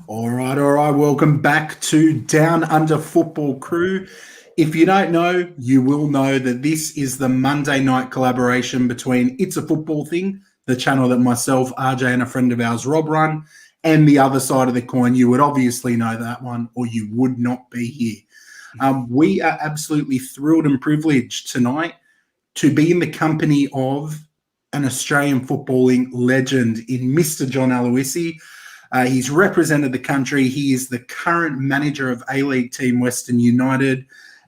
All right. Welcome back to Down Under Football Crew. If you don't know, you will know that this is the Monday night collaboration between It's a Football Thing, the channel that myself, RJ, and a friend of ours, Rob, run, and the other side of the coin. You would obviously know that one, or you would not be here. We are absolutely thrilled and privileged tonight to be in the company of an Australian footballing legend in Mr. John Aloisi. He's represented the country. He is the current manager of A-League team Western United,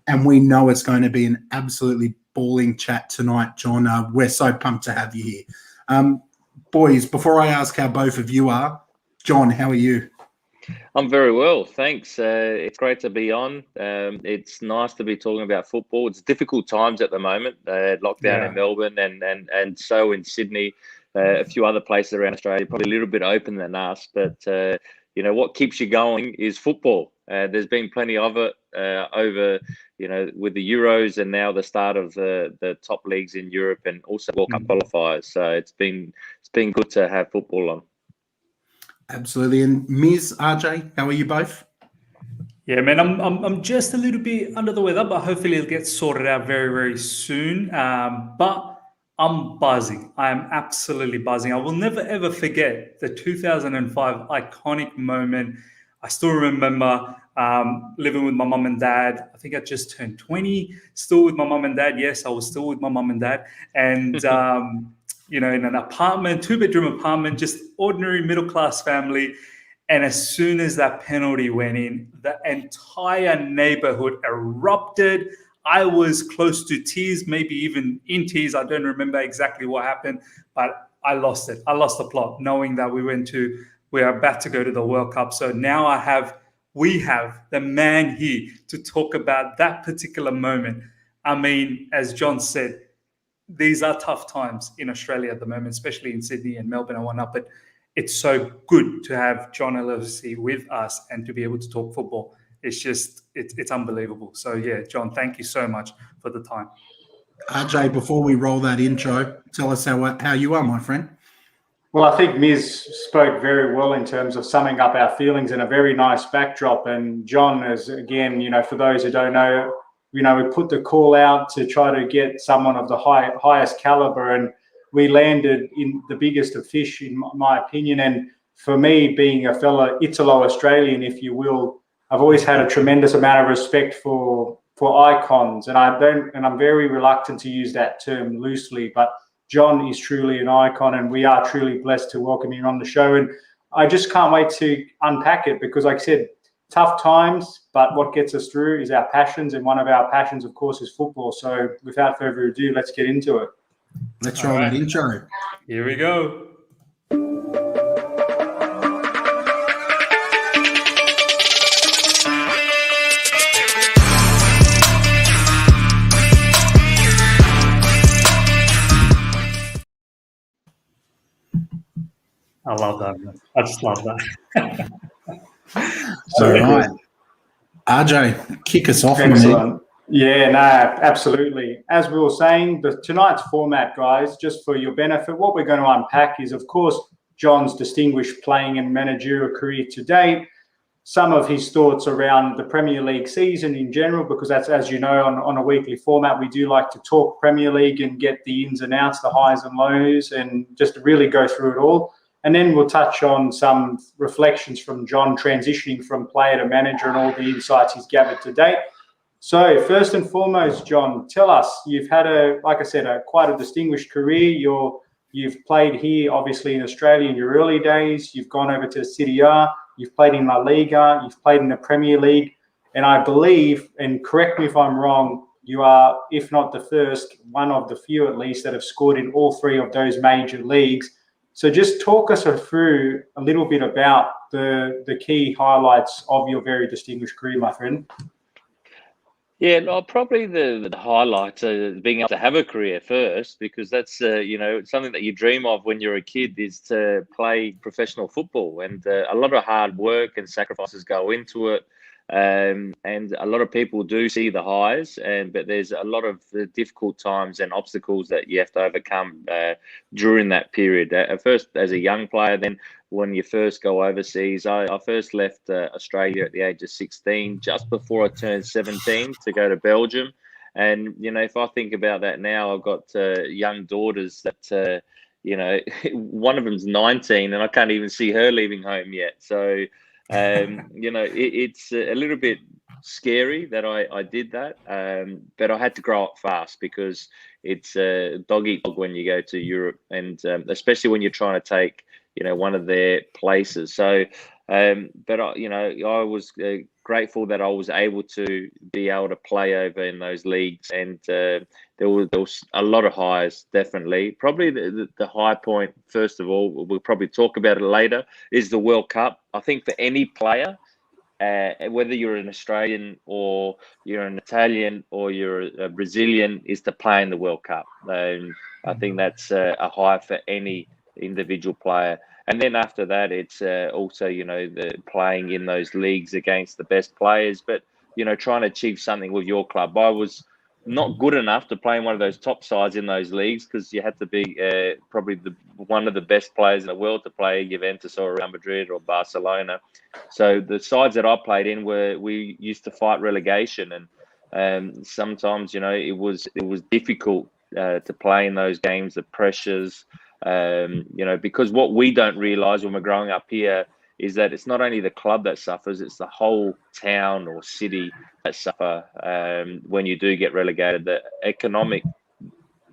and we know it's going to be an absolutely balling chat tonight, John. We're so pumped to have you here. Boys, before I ask how both of you are, John, how are you? I'm very well, thanks. It's great to be on. It's nice to be talking about football. It's difficult times at the moment, lockdown in Melbourne and so in Sydney. A few other places around Australia, probably a little bit open than us, but what keeps you going is football. There's been plenty of it over, with the Euros and now the start of the top leagues in Europe and also World Cup qualifiers. So it's been good to have football on. Absolutely. And Ms. RJ, how are you both? Yeah, man, I'm just a little bit under the weather, but hopefully it'll get sorted out very, very soon. But I'm buzzing. I am absolutely buzzing. I will never, ever forget the 2005 iconic moment. I still remember living with my mum and dad. I think I just turned 20, still with my mum and dad. Yes, I was still with my mum and dad. And, in an apartment, 2-bedroom apartment, just ordinary middle-class family. And as soon as that penalty went in, the entire neighborhood erupted. I was close to tears, maybe even in tears. I don't remember exactly what happened, but I lost it. I lost the plot, knowing that we are about to go to the World Cup. So now we have the man here to talk about that particular moment. I mean, as John said, these are tough times in Australia at the moment, especially in Sydney and Melbourne and whatnot, but it's so good to have John Aloisi with us and to be able to talk football. It's unbelievable. So yeah, John, thank you so much for the time. RJ, before we roll that intro, tell us how you are, my friend. Well, I think Miz spoke very well in terms of summing up our feelings in a very nice backdrop. And John is, again, for those who don't know, we put the call out to try to get someone of the highest caliber, and we landed in the biggest of fish, in my opinion. And for me, being a fellow Italo-Australian, if you will, I've always had a tremendous amount of respect for icons, and I'm very reluctant to use that term loosely, but John is truly an icon, and we are truly blessed to welcome him on the show. And I just can't wait to unpack it because, like I said, tough times, but what gets us through is our passions, and one of our passions, of course, is football. So without further ado, let's get into it. Let's roll that intro. Here we go. I love that, man. I just love that. All right. RJ, kick us off. Excellent. Yeah, no, absolutely. As we were saying, tonight's format, guys, just for your benefit, what we're going to unpack is, of course, John's distinguished playing and managerial career to date, some of his thoughts around the Premier League season in general, because that's, as you know, on a weekly format, we do like to talk Premier League and get the ins and outs, the highs and lows, and just really go through it all. And then we'll touch on some reflections from John transitioning from player to manager and all the insights he's gathered to date. So first and foremost, John, tell us, you've had quite a distinguished career. You've played here, obviously, in Australia in your early days. You've gone over to Serie A. You've played in La Liga. You've played in the Premier League. And I believe, and correct me if I'm wrong, you are, if not the first, one of the few at least that have scored in all three of those major leagues. So just talk us through a little bit about the key highlights of your very distinguished career, my friend. Yeah, no, probably the highlight being able to have a career first, because that's something that you dream of when you're a kid, is to play professional football, and a lot of hard work and sacrifices go into it. And a lot of people do see the highs, but there's a lot of difficult times and obstacles that you have to overcome during that period. At first as a young player, then when you first go overseas. I first left Australia at the age of 16, just before I turned 17, to go to Belgium. And, you know, if I think about that now, I've got young daughters that, you know, one of them's 19 and I can't even see her leaving home yet. So, you know, it's a little bit scary that I did that. But I had to grow up fast, because it's dog eat dog when you go to Europe, and especially when you're trying to take, you know, one of their places. So, but you know, I was grateful that I was able to play over in those leagues, and there was a lot of highs. Definitely, probably the high point, first of all, we'll probably talk about it later, is the World Cup. I think for any player, whether you're an Australian or you're an Italian or you're a Brazilian, is to play in the World Cup. I think that's a high for any individual player. And then after that, it's also, you know, the playing in those leagues against the best players, but, you know, trying to achieve something with your club. I was not good enough to play in one of those top sides in those leagues, because you had to be probably one of the best players in the world to play Juventus or Real Madrid or Barcelona. So the sides that I played in we used to fight relegation, and sometimes, you know, it was difficult to play in those games, the pressures, you know, because what we don't realize when we're growing up here is that it's not only the club that suffers, it's the whole town or city that suffer when you do get relegated. The economic,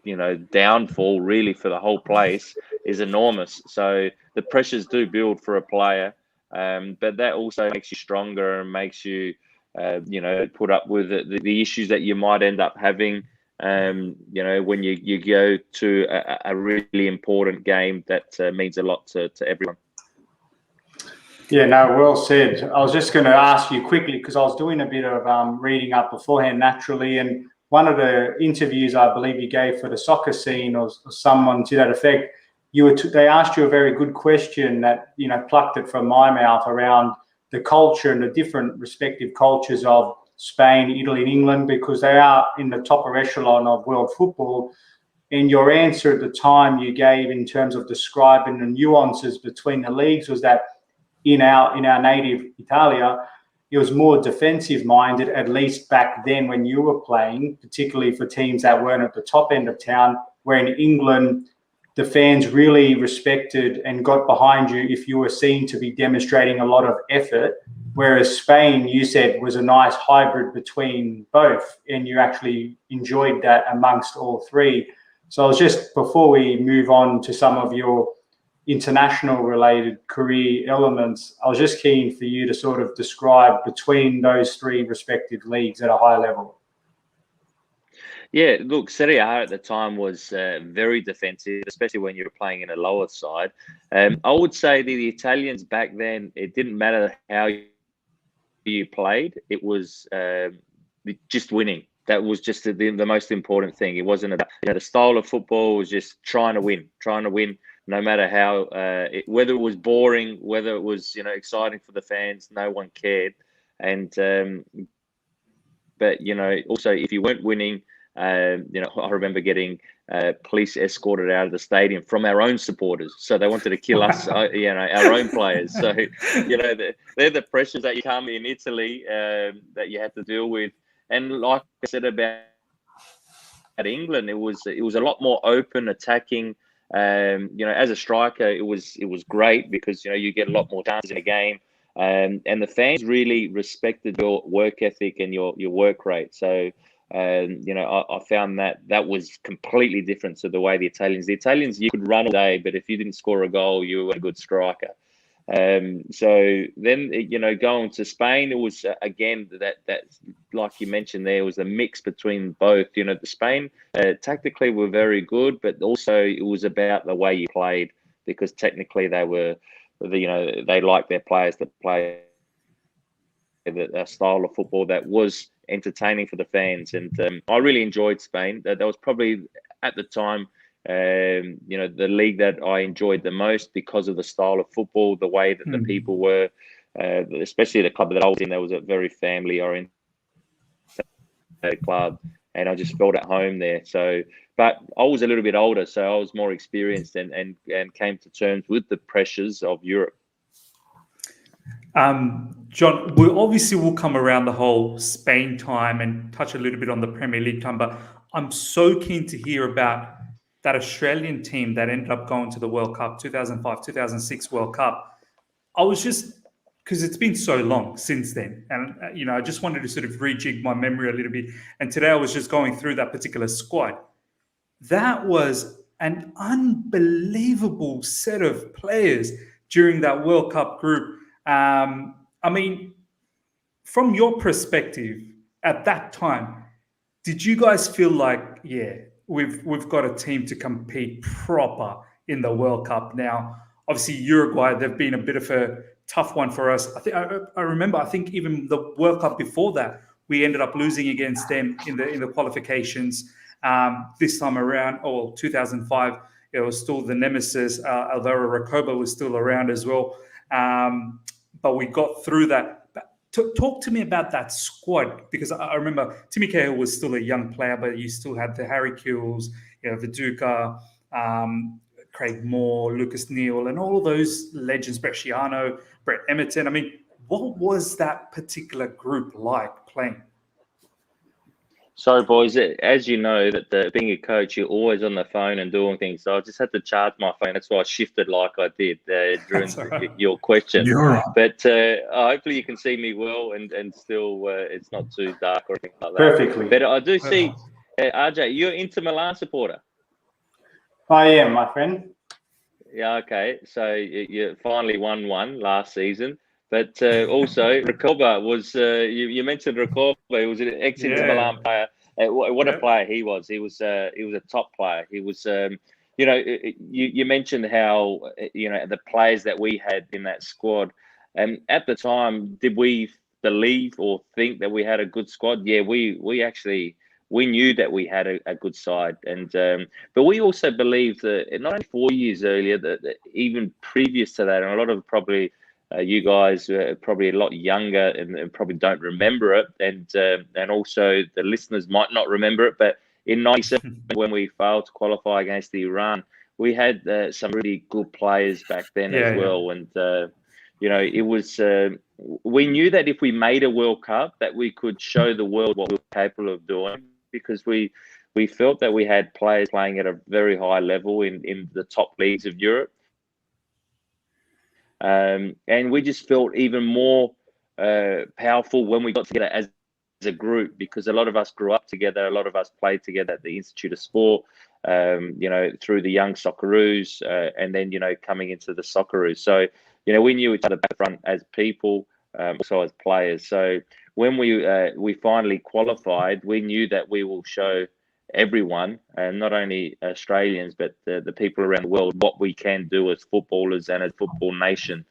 you know, downfall really for the whole place is enormous. So the pressures do build for a player, but that also makes you stronger and makes you, you know, put up with the issues that you might end up having. You know, when you go to a really important game that means a lot to everyone. Yeah, no, well said. I was just going to ask you quickly, because I was doing a bit of reading up beforehand naturally, and one of the interviews I believe you gave for the soccer scene or someone to that effect, they asked you a very good question that, you know, plucked it from my mouth around the culture and the different respective cultures of Spain, Italy, and England, because they are in the top echelon of world football. And your answer at the time you gave in terms of describing the nuances between the leagues was that in our native Italia, it was more defensive minded, at least back then when you were playing, particularly for teams that weren't at the top end of town, where in England, the fans really respected and got behind you if you were seen to be demonstrating a lot of effort. Whereas Spain, you said, was a nice hybrid between both, and you actually enjoyed that amongst all three. So I was just, before we move on to some of your international related career elements, I was just keen for you to sort of describe between those three respective leagues at a high level. Yeah, look, Serie A at the time was very defensive, especially when you were playing in a lower side. I would say the Italians back then, it didn't matter how you played, it was just winning. That was just the most important thing. It wasn't about, you know, the style of football was just trying to win, no matter how, whether it was boring, whether it was, you know, exciting for the fans, no one cared. And but, you know, also if you weren't winning, you know, I remember getting police escorted out of the stadium from our own supporters. So they wanted to kill us, you know, our own players. So, you know, they're the pressures that you come in Italy that you have to deal with. And like I said about England, it was a lot more open, attacking. You know, as a striker, it was great because, you know, you get a lot more chances in a game. And the fans really respected your work ethic and your work rate. So, you know, I found that was completely different to the way the Italians, you could run all day, but if you didn't score a goal, you were a good striker. So then, you know, going to Spain, it was again that like you mentioned, there was a mix between both. You know, the Spain tactically were very good, but also it was about the way you played, because technically they were, you know, they liked their players to play a style of football that was entertaining for the fans. And I really enjoyed Spain. That was probably at the time, you know, the league that I enjoyed the most because of the style of football, the way that the people were, especially the club that I was in. There was a very family-oriented club, and I just felt at home there. So, but I was a little bit older, so I was more experienced and came to terms with the pressures of Europe. John, we obviously will come around the whole Spain time and touch a little bit on the Premier League time, but I'm so keen to hear about that Australian team that ended up going to the World Cup, 2005, 2006 World Cup. I was just, because it's been so long since then, and I just wanted to sort of rejig my memory a little bit. And today I was just going through that particular squad. That was an unbelievable set of players during that World Cup group. I mean, from your perspective at that time, did you guys feel like, yeah, we've got a team to compete proper in the World Cup now? Obviously, Uruguay, they've been a bit of a tough one for us. I remember, I think even the World Cup before that, we ended up losing against them in the qualifications. This time around, 2005, it was still the nemesis. Alvaro Recoba was still around as well. But we got through that. Talk to me about that squad, because I remember Timmy Cahill was still a young player, but you still had the Harry Kills, Viduka, Craig Moore, Lucas Neal, and all of those legends, Brett Schiano, Brett Emerton. I mean, what was that particular group like playing? So, boys, as you know, that being a coach, you're always on the phone and doing things. So I just had to charge my phone. That's why I shifted like I did during your question. You're right. But hopefully you can see me well and still it's not too dark or anything like that. Perfectly. But I do see, RJ, you're Inter Milan supporter. I am, my friend. Yeah, okay. So you finally won one last season. But also, Recoba was, you mentioned Recoba, he was an ex-Inter Milan player. What a player he was. He was a top player. He was, you mentioned how, the players that we had in that squad. And at the time, did we believe or think that we had a good squad? Yeah, we knew that we had a good side. And but we also believed that not only 4 years earlier, that even previous to that, and a lot of probably, you guys are probably a lot younger and probably don't remember it, and also the listeners might not remember it. But in '97, when we failed to qualify against Iran, we had some really good players back then as well. And it was we knew that if we made a World Cup, that we could show the world what we were capable of doing, because we felt that we had players playing at a very high level in the top leagues of Europe. And we just felt even more powerful when we got together as a group, because a lot of us grew up together. A lot of us played together at the Institute of Sport, through the young Socceroos, and then, coming into the Socceroos. So, we knew each other back front as people, also as players. So when we finally qualified, we knew that we will show everyone, and not only Australians, but the people around the world, what we can do as footballers and as football nation.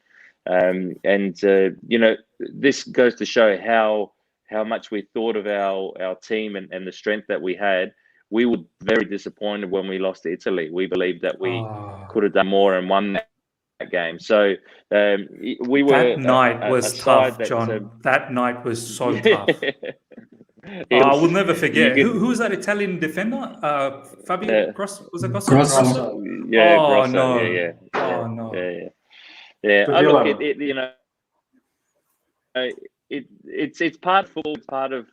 This goes to show how much we thought of our team and the strength that we had. We were very disappointed when we lost to Italy. We believed that we could have done more and won that game. So we were. That night was tough, John. That night was so tough. I will never forget. Who was that Italian defender? Fabio Grosso? Was it Grosso? Grosso. Yeah. Oh, Grosso. no. Yeah. Oh, no. Yeah. Look, it's part of football. It's part of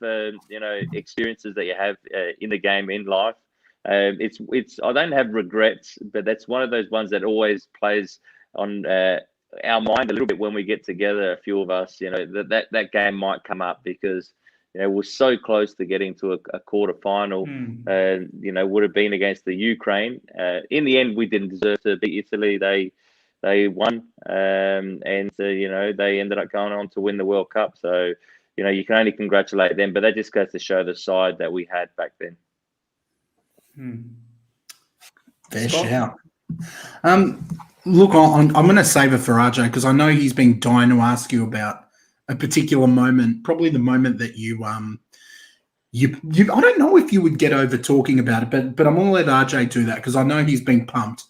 experiences that you have in the game, in life. It's I don't have regrets, but that's one of those ones that always plays on our mind a little bit when we get together. A few of us, that game might come up, because we're so close to getting to a quarter final. Would have been against the Ukraine. In the end, we didn't deserve to beat Italy. They won, and they ended up going on to win the World Cup. So you can only congratulate them. But that just goes to show the side that we had back then. Fair shout. Look, I'm going to save it for RJ, because I know he's been dying to ask you about a particular moment, probably the moment that you I don't know if you would get over talking about it, but I'm going to let RJ do that, because I know he's been pumped.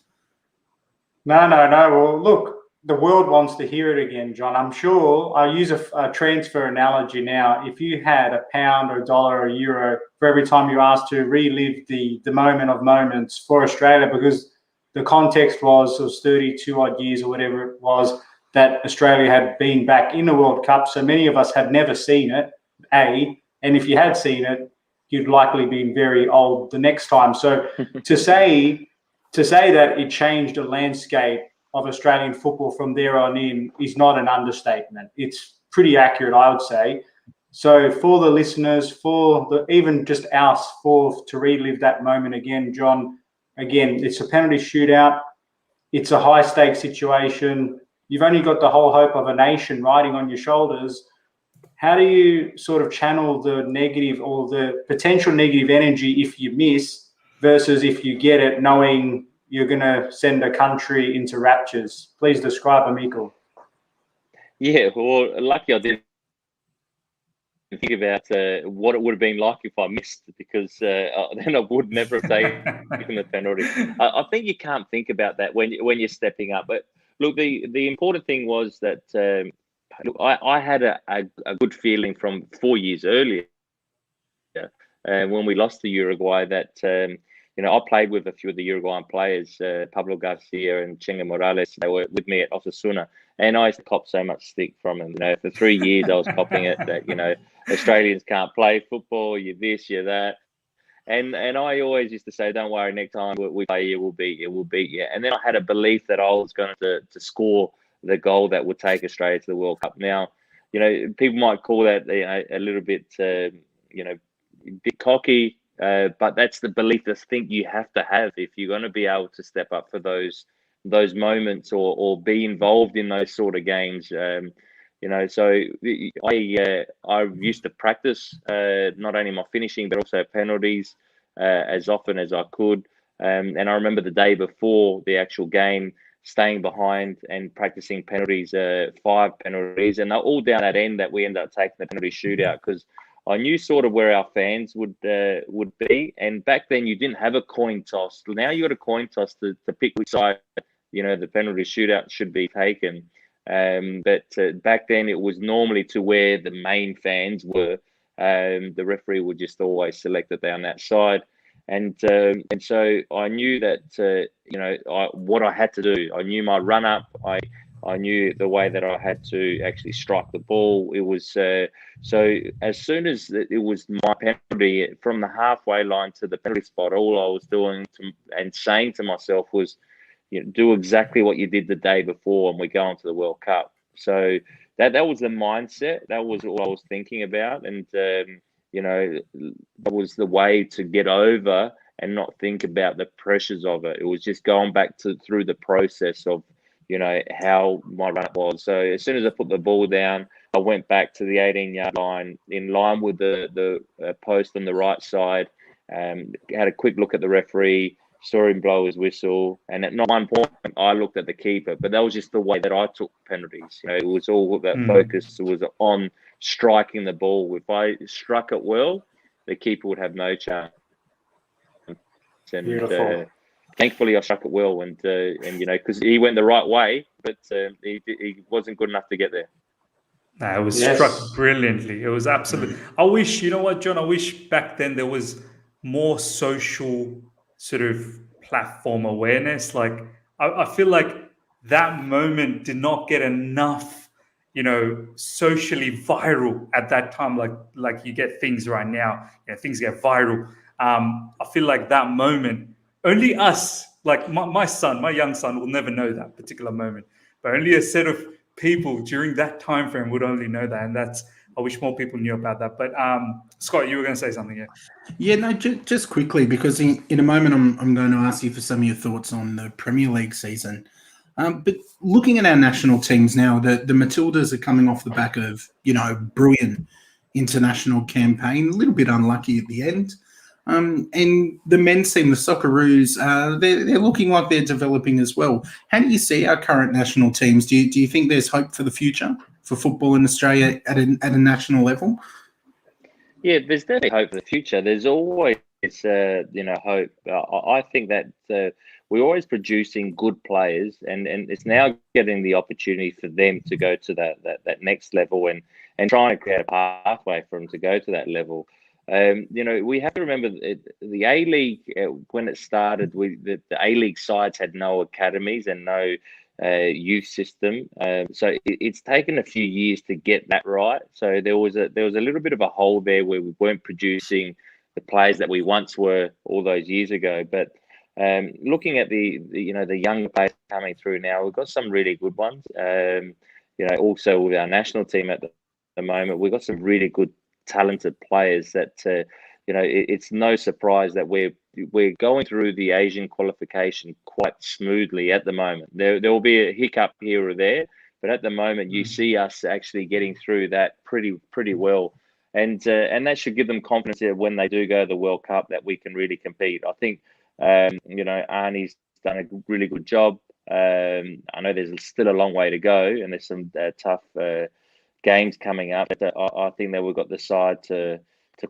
No. Well, look, the world wants to hear it again, John. I'm sure I'll use a transfer analogy now. If you had a pound or a dollar or a euro for every time you're asked to relive the moment of moments for Australia, because the context was 32 odd years or whatever it was that Australia had been back in the World Cup. So many of us had never seen it, and if you had seen it, you'd likely been very old the next time. So to say that it changed the landscape of Australian football from there on in is not an understatement. It's pretty accurate, I would say. So for the listeners, even just us, to relive that moment again, John, again, it's a penalty shootout. It's a high-stakes situation. You've only got the whole hope of a nation riding on your shoulders. How do you sort of channel the negative or the potential negative energy if you miss versus if you get it, knowing you're going to send a country into raptures? Please describe them, Mikkel. Yeah, well, lucky I didn't think about what it would have been like if I missed, because then I would never have taken the penalty. I think you can't think about that when you're stepping up. But look, the important thing was that I had a good feeling from 4 years earlier when we lost to Uruguay that I played with a few of the Uruguayan players, Pablo Garcia and Chenga Morales. They were with me at Osasuna, and I used to cop so much stick from them. For 3 years I was copping it that Australians can't play football. You're this, you're that, and I always used to say, don't worry, next time we play you, we'll beat you. And then I had a belief that I was going to score the goal that would take Australia to the World Cup. Now, people might call that a little bit, bit cocky. But that's the belief, the thing you have to have if you're going to be able to step up for those moments or be involved in those sort of games. So I used to practice not only my finishing but also penalties as often as I could. And I remember the day before the actual game, staying behind and practicing penalties, 5 penalties, and they're all down that end that we ended up taking the penalty shootout, because I knew sort of where our fans would be, and back then you didn't have a coin toss. Now you got a coin toss to pick which side the penalty shootout should be taken. But back then it was normally to where the main fans were. The referee would just always select it down that side, and so I knew that what I had to do. I knew my run up. I knew the way that I had to actually strike the ball. It was so as soon as it was my penalty from the halfway line to the penalty spot, all I was doing and saying to myself was, do exactly what you did the day before, and we're going to the World Cup. So that was the mindset. That was all I was thinking about, and that was the way to get over and not think about the pressures of it. It was just going back through the process of how my run was. So as soon as I put the ball down, I went back to the 18-yard line, in line with the post on the right side, had a quick look at the referee, saw him blow his whistle, and at one point I looked at the keeper. But that was just the way that I took penalties. It was all that focus was on striking the ball. If I struck it well, the keeper would have no chance. And beautiful. Thankfully, I struck it well, and because he went the right way, but he wasn't good enough to get there. It was struck brilliantly. It was absolutely. I wish, John, I wish back then there was more social sort of platform awareness. Like, I feel like that moment did not get enough, socially viral at that time. Like you get things right now, things get viral. I feel like that moment, only us, like my young son will never know that particular moment, but only a set of people during that time frame would only know that. And I wish more people knew about that. But Scott, you were going to say something, Yeah, no, just quickly, because in a moment I'm going to ask you for some of your thoughts on the Premier League season. But looking at our national teams now, the Matildas are coming off the back of, brilliant international campaign, a little bit unlucky at the end. And the men's team, the Socceroos, they're looking like they're developing as well. How do you see our current national teams? Do you think there's hope for the future for football in Australia at a national level? Yeah, there's definitely hope for the future. There's always, hope. I think that we're always producing good players, and it's now getting the opportunity for them to go to that next level and trying to create a pathway for them to go to that level. We have to remember the A-League, when it started, the A-League sides had no academies and no youth system. So it's taken a few years to get that right. So there was a little bit of a hole there where we weren't producing the players that we once were all those years ago. But looking at the younger players coming through now, we've got some really good ones. Also with our national team at the moment, we've got some really good, talented players that it's no surprise that we're going through the Asian qualification quite smoothly at the moment. There will be a hiccup here or there, but at the moment you see us actually getting through that pretty well, and that should give them confidence that when they do go to the World Cup that we can really compete. I think Arnie's done a really good job. I know there's still a long way to go, and there's some tough games coming up. But I think that we've got the side to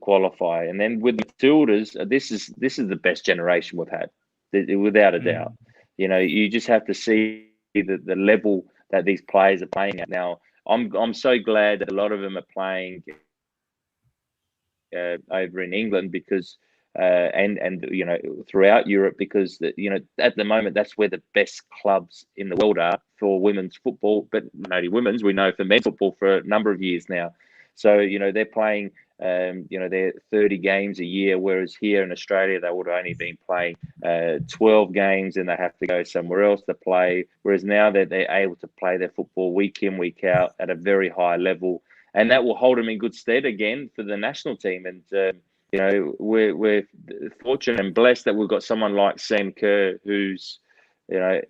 qualify. And then with the Matildas, this is the best generation we've had, without a doubt. You just have to see the level that these players are playing at now. I'm so glad that a lot of them are playing over in England because and throughout Europe, because at the moment that's where the best clubs in the world are for women's football, but not only women's, we know for men's football for a number of years now. So they're playing they're 30 games a year, whereas here in Australia they would have only been playing 12 games and they have to go somewhere else to play, whereas now they're able to play their football week in, week out at a very high level, and that will hold them in good stead again for the national team. And we're fortunate and blessed that we've got someone like Sam Kerr, who's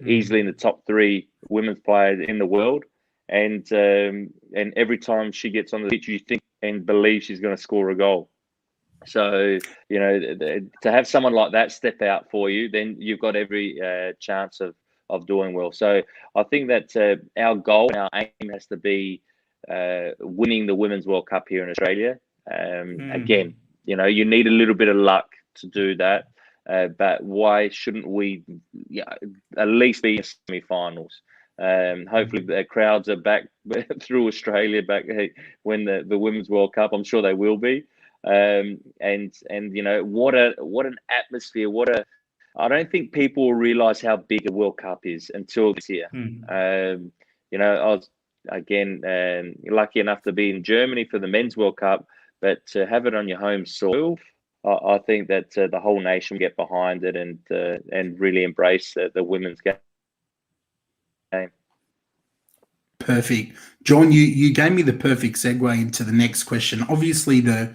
easily in the top 3 women's players in the world, and every time she gets on the pitch, you think and believe she's going to score a goal. So to have someone like that step out for you, then you've got every chance of doing well. So I think that our goal and our aim has to be winning the Women's World Cup here in Australia. Again, you need a little bit of luck to do that, but why shouldn't we at least be in semi-finals? Hopefully the crowds are back through Australia back when the Women's World Cup. I'm sure they will be. And what an atmosphere! I don't think people will realise how big a World Cup is until this year. I was again lucky enough to be in Germany for the Men's World Cup, but to have it on your home soil, I think that the whole nation will get behind it and really embrace the women's game. Perfect. John, you gave me the perfect segue into the next question. Obviously, the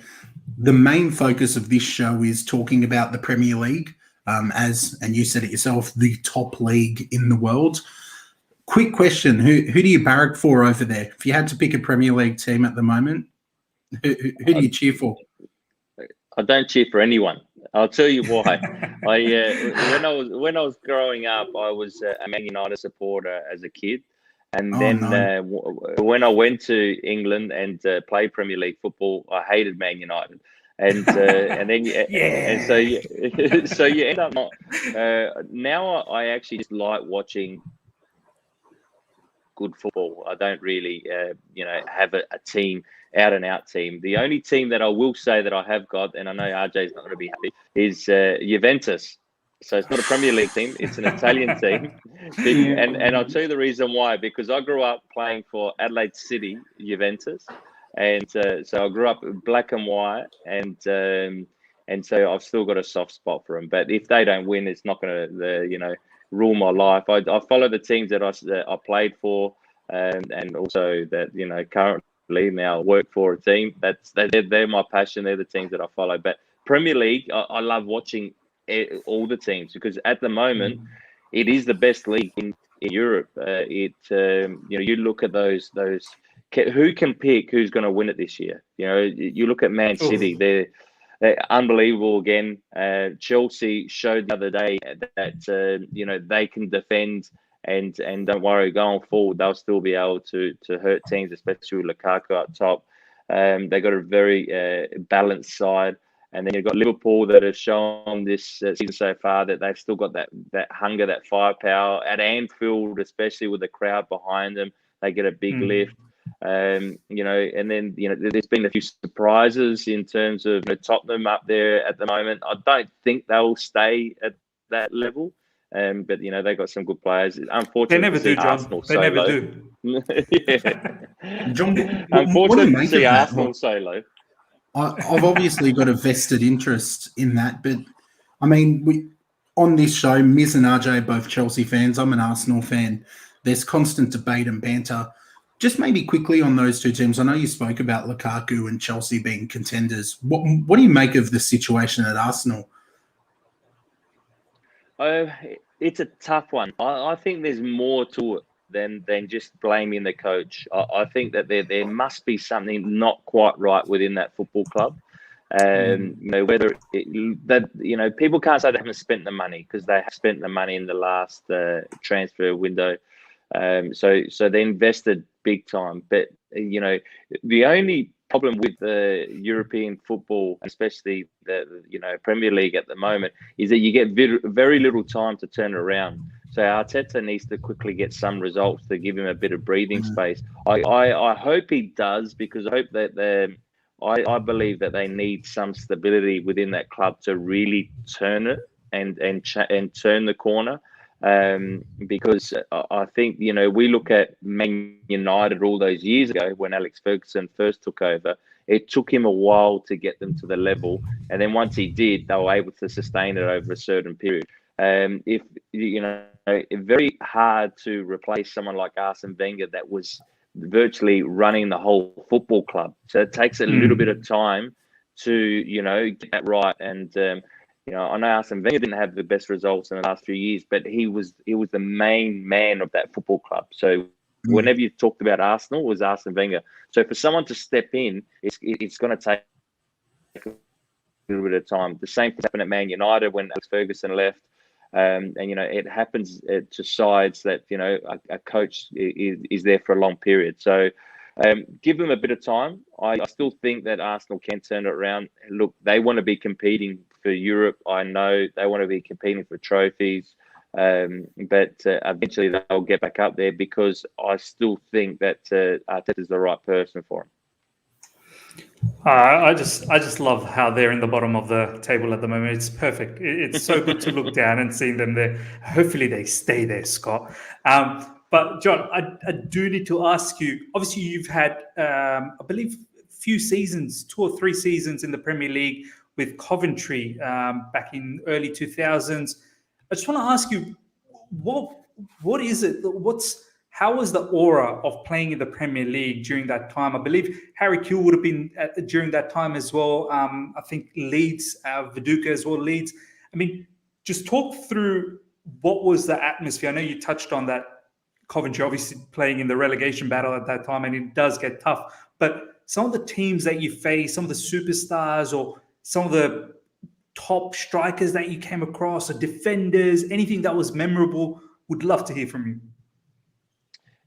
main focus of this show is talking about the Premier League, and you said it yourself, the top league in the world. Quick question, who do you barrack for over there? If you had to pick a Premier League team at the moment, who do you cheer for? I don't cheer for anyone. I'll tell you why. When I was growing up, I was a Man United supporter as a kid. And when I went to England and played Premier League football, I hated Man United, and so you end up not. Now I actually just like watching good football. I don't really have a team, out and out team. The only team that I will say that I have got, and I know RJ's not going to be happy, is Juventus. So it's not a Premier League team; it's an Italian team, and I'll tell you the reason why. Because I grew up playing for Adelaide City Juventus, and so I grew up black and white, and so I've still got a soft spot for them. But if they don't win, it's not going to rule my life. I follow the teams that I played for, and also that currently now work for a team. They're my passion. They're the teams that I follow. But Premier League, I love watching all the teams, because at the moment it is the best league in Europe. You look at those who can pick who's going to win it this year. You look at Man City, they're unbelievable again. Chelsea showed the other day that they can defend, and don't worry, going forward they'll still be able to hurt teams, especially with Lukaku up top. They got a very balanced side. And then you've got Liverpool that have shown this season so far that they've still got that hunger, that firepower. At Anfield, especially with the crowd behind them, they get a big lift. And then, there's been a few surprises in terms of Tottenham up there at the moment. I don't think they'll stay at that level. But they've got some good players. Unfortunately, they never do, John. Arsenal they never low. do. Yeah. John, Unfortunately, what do you make to see of that? Arsenal so low. I've obviously got a vested interest in that, but I mean, on this show, Miz and RJ are both Chelsea fans. I'm an Arsenal fan. There's constant debate and banter. Just maybe quickly on those two teams. I know you spoke about Lukaku and Chelsea being contenders. What do you make of the situation at Arsenal? It's a tough one. I think there's more to it than just blaming the coach. I think that there must be something not quite right within that football club. Whether people can't say they haven't spent the money, because they have spent the money in the last transfer window. So they invested big time. But the only problem with the European football, especially the Premier League at the moment, is that you get very little time to turn it around. So Arteta needs to quickly get some results to give him a bit of breathing space. I hope he does, because I hope that I believe that they need some stability within that club to really turn it and turn the corner. Because I think, we look at Man United all those years ago when Alex Ferguson first took over. It took him a while to get them to the level. And then once he did, they were able to sustain it over a certain period. Very hard to replace someone like Arsene Wenger that was virtually running the whole football club. So it takes a little bit of time to, get that right. And, I know Arsene Wenger didn't have the best results in the last few years, but he was the main man of that football club. So whenever you talked about Arsenal, it was Arsene Wenger. So for someone to step in, it's going to take a little bit of time. The same thing happened at Man United when Alex Ferguson left. And it happens to sides that a coach is there for a long period. So give them a bit of time. I still think that Arsenal can turn it around. Look, they want to be competing for Europe. I know they want to be competing for trophies, but eventually they'll get back up there, because I still think that Arteta is the right person for him. I just love how they're in the bottom of the table at the moment. It's perfect. It's so good to look down and see them there. Hopefully they stay there, Scott. But John, I do need to ask you. Obviously, you've had, I believe, a few seasons, 2 or 3 seasons in the Premier League with Coventry back in early 2000s. I just want to ask you, what is it? How was the aura of playing in the Premier League during that time? I believe Harry Kewell would have been during that time as well. I think Leeds, Viduka as well, Leeds. I mean, just talk through what was the atmosphere. I know you touched on that. Coventry obviously playing in the relegation battle at that time, and it does get tough. But some of the teams that you face, some of the superstars or some of the top strikers that you came across, or defenders, anything that was memorable, would love to hear from you.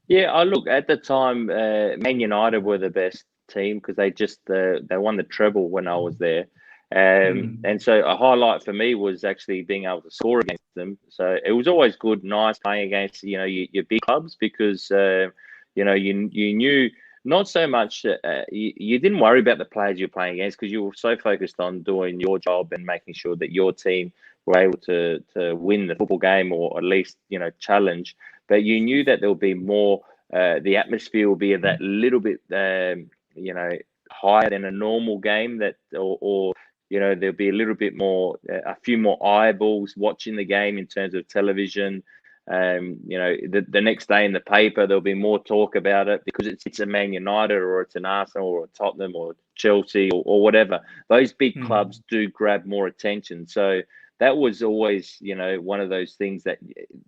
Yeah, I look at the time, Man United were the best team, because they won the treble when I was there. And so a highlight for me was actually being able to score against them. So it was always good, nice playing against, your big clubs, because, you knew not so much, you didn't worry about the players you're playing against, because you were so focused on doing your job and making sure that your team were able to win the football game, or at least, challenge. But you knew that there would be more, the atmosphere will be that little bit, higher than a normal game, or there'll be a little bit more, a few more eyeballs watching the game in terms of television. The next day in the paper, there'll be more talk about it, because it's a Man United, or it's an Arsenal, or a Tottenham, or Chelsea, or whatever. Those big clubs do grab more attention. So that was always, one of those things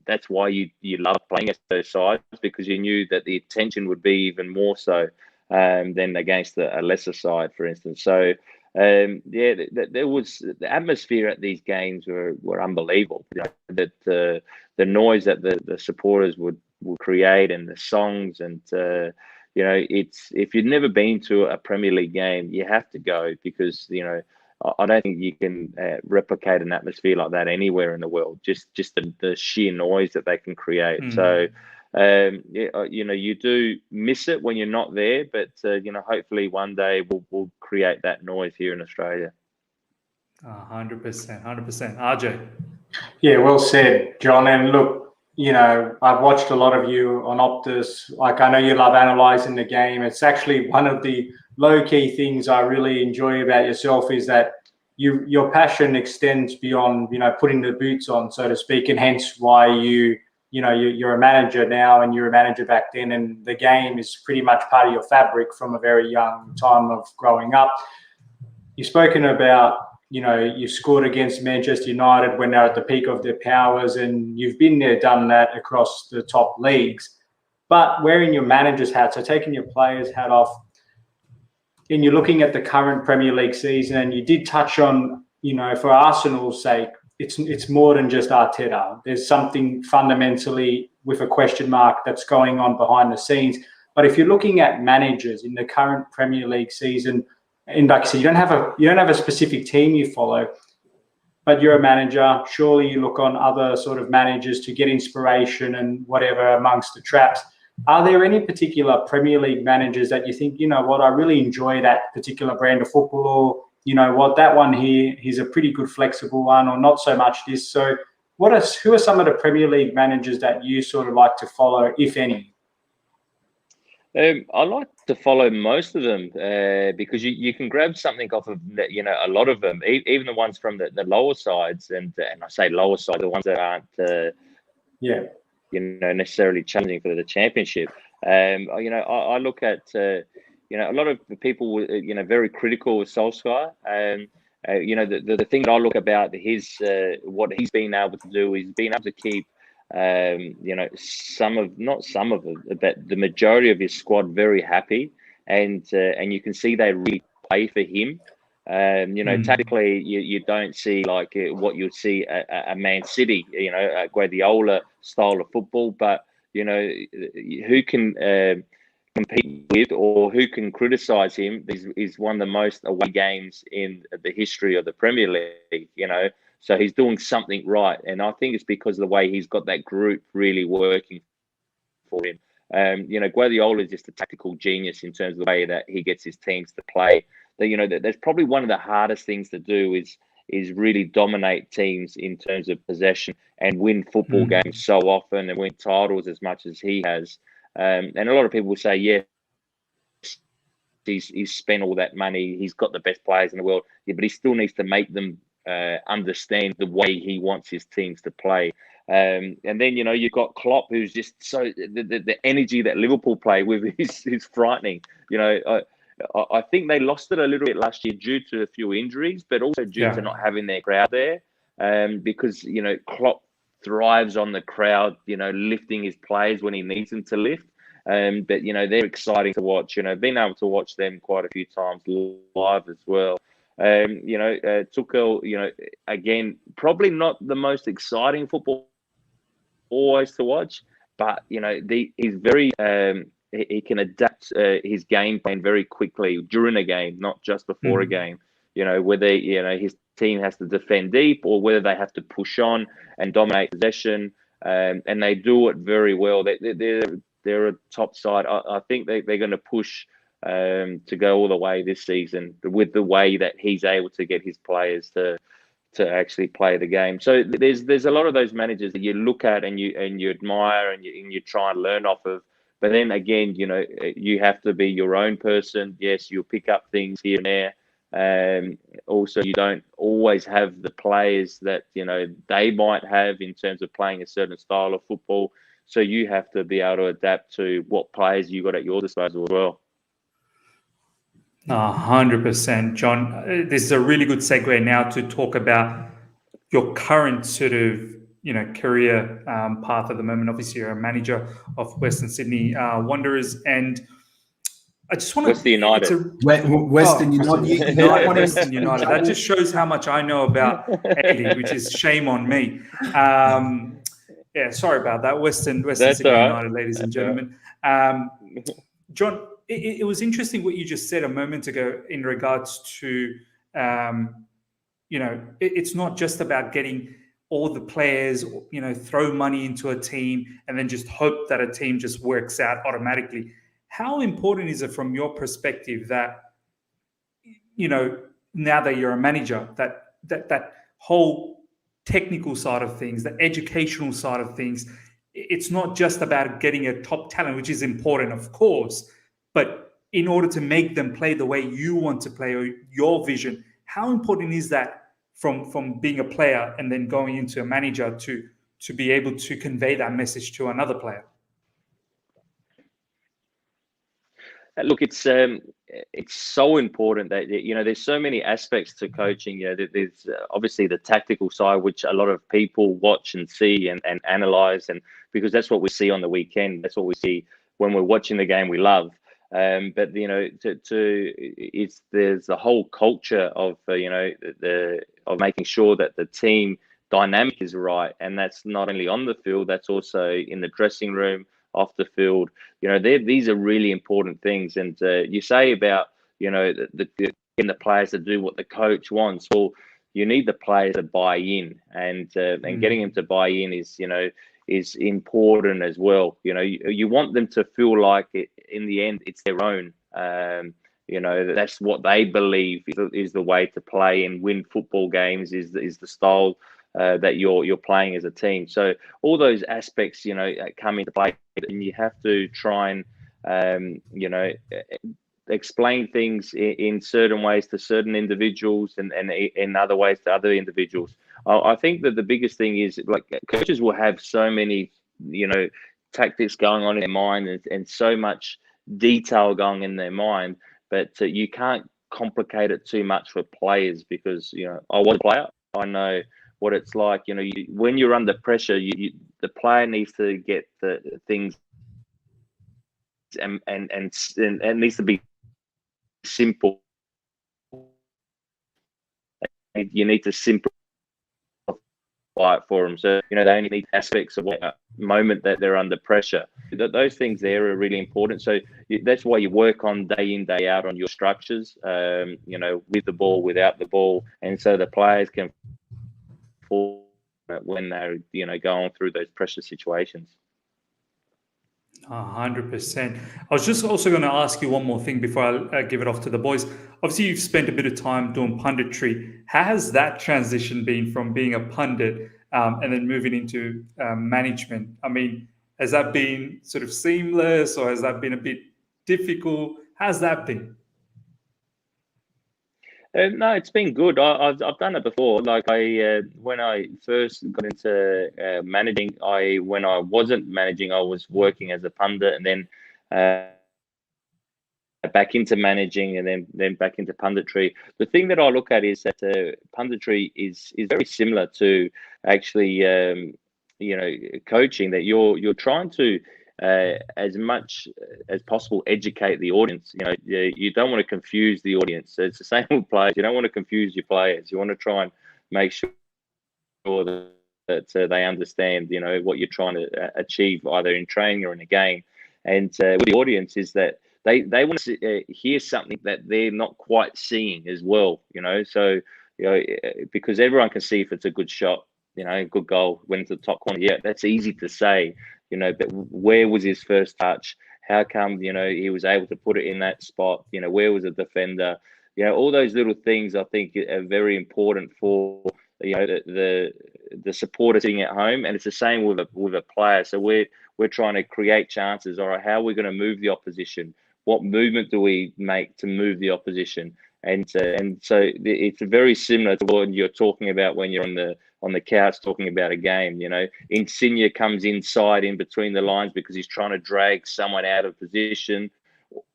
that's why you love playing against those sides, because you knew that the attention would be even more so than against a lesser side, for instance. So there was the atmosphere at these games were unbelievable. That the noise that the supporters would create, and the songs, and it's, if you've never been to a Premier League game, you have to go, because I don't think you can replicate an atmosphere like that anywhere in the world. Just the sheer noise that they can create. So, you do miss it when you're not there, but hopefully one day we'll create that noise here in Australia. 100%, 100%. RJ. Yeah, well said, John. And look, I've watched a lot of you on Optus. Like, I know you love analysing the game. It's actually one of the low-key things I really enjoy about yourself is that your passion extends beyond, putting the boots on, so to speak, and hence why you're a manager now and you're a manager back then, and the game is pretty much part of your fabric from a very young time of growing up. You've spoken about, you scored against Manchester United when they're at the peak of their powers, and you've been there, done that across the top leagues. But wearing your manager's hat, so taking your player's hat off, and you're looking at the current Premier League season, and you did touch on, for Arsenal's sake, it's more than just Arteta. There's something fundamentally with a question mark that's going on behind the scenes. But if you're looking at managers in the current Premier League season, and like I said, you don't have a specific team you follow, but you're a manager. Surely you look on other sort of managers to get inspiration and whatever amongst the traps. Are there any particular Premier League managers that you think, I really enjoy that particular brand of football, or that one here, he's a pretty good flexible one, or not so much this. So who are some of the Premier League managers that you sort of like to follow, if any? I like to follow most of them because you can grab something off of a lot of them, even the ones from the lower sides, and I say lower side, the ones that aren't necessarily challenging for the championship. I look at a lot of the people very critical of Solskjaer. The thing that I look about what he's been able to do is being able to keep but the majority of his squad very happy, and you can see they really play for him. Tactically, you don't see like what you'd see a Man City, a Guardiola style of football, but who can compete with or who can criticise him is one of the most away games in the history of the Premier League. So he's doing something right, and I think it's because of the way he's got that group really working for him. Guardiola is just a tactical genius in terms of the way that he gets his teams to play. That's probably one of the hardest things to do is really dominate teams in terms of possession and win football games so often and win titles as much as he has. And a lot of people will say, yes, he's spent all that money, he's got the best players in the world, but he still needs to make them understand the way he wants his teams to play. And then, you've got Klopp, who's just so the energy that Liverpool play with is frightening. I think they lost it a little bit last year due to a few injuries, but also due to not having their crowd there. Because, Klopp thrives on the crowd, lifting his players when he needs them to lift. But, they're exciting to watch. Being able to watch them quite a few times live as well. Tuchel, again, probably not the most exciting football always to watch, but, he's very... he can adapt his game plan very quickly during a game, not just before a game. Whether his team has to defend deep or whether they have to push on and dominate possession, and they do it very well. They're a top side. I think they're going to push to go all the way this season with the way that he's able to get his players to actually play the game. So there's a lot of those managers that you look at and you admire and you try and learn off of. But then again, you have to be your own person. Yes, you'll pick up things here and there. Also, you don't always have the players that, they might have in terms of playing a certain style of football. So you have to be able to adapt to what players you got at your disposal as well. 100%, John. This is a really good segue now to talk about your current sort of career path at the moment. Obviously, you're a manager of Western Sydney Wanderers, and I just want to... Western United. Western United. Western United. That just shows how much I know about Andy, which is shame on me. Sorry about that. Western Sydney United, ladies and gentlemen. John, it was interesting what you just said a moment ago in regards to it's not just about getting all the players, throw money into a team and then just hope that a team just works out automatically. How important is it from your perspective that, now that you're a manager, that whole technical side of things, the educational side of things, it's not just about getting a top talent, which is important, of course, but in order to make them play the way you want to play or your vision, how important is that from being a player and then going into a manager to be able to convey that message to another player? Look, it's so important that there's so many aspects to coaching. There's obviously the tactical side, which a lot of people watch and see and analyze, and because that's what we see on the weekend. That's what we see when we're watching the game we love. But there's the whole culture of of making sure that the team dynamic is right, and that's not only on the field, that's also in the dressing room, off the field. These are really important things. And you say about getting the players to do what the coach wants. Well, you need the players to buy in, and getting them to buy in is important as well. You want them to feel like in the end it's their own. That's what they believe is the way to play and win football games, is the style that you're playing as a team. So all those aspects come into play, and you have to try and explain things in certain ways to certain individuals and in other ways to other individuals. I think that the biggest thing is, like, coaches will have so many tactics going on in their mind and so much detail going in their mind, but you can't complicate it too much for players, because I was a player. I know what it's like. When you're under pressure, the player needs to get the things and needs to be simple. You need to simplify it for them. So they only need aspects of a moment that they're under pressure. Those things there are really important. So that's why you work on day in, day out on your structures, with the ball, without the ball, and so the players can fall when they're going through those pressure situations. 100%. I was just also going to ask you one more thing before I give it off to the boys. Obviously, you've spent a bit of time doing punditry. How has that transition been from being a pundit and then moving into management? I mean, has that been sort of seamless, or has that been a bit difficult? How's that been? No, it's been good. I've done it before. Like when I first got into managing, when I wasn't managing, I was working as a pundit, and then back into managing, and then back into punditry. The thing that I look at is that punditry is very similar to actually coaching. That you're trying to as much as possible educate the audience. You don't want to confuse the audience. It's the same with players. You don't want to confuse your players. You want to try and make sure that they understand what you're trying to achieve, either in training or in a game. And with the audience is that they want to hear something that they're not quite seeing as well. So because everyone can see if it's a good shot, good goal, when it's the top corner. Yeah, that's easy to say. But where was his first touch? How come, he was able to put it in that spot? Where was the defender? All those little things I think are very important for, the supporter sitting at home. And it's the same with a player. So we're trying to create chances. All right, how are we going to move the opposition? What movement do we make to move the opposition? And so it's very similar to what you're talking about when you're on the couch talking about a game. Insigne comes inside in between the lines because he's trying to drag someone out of position,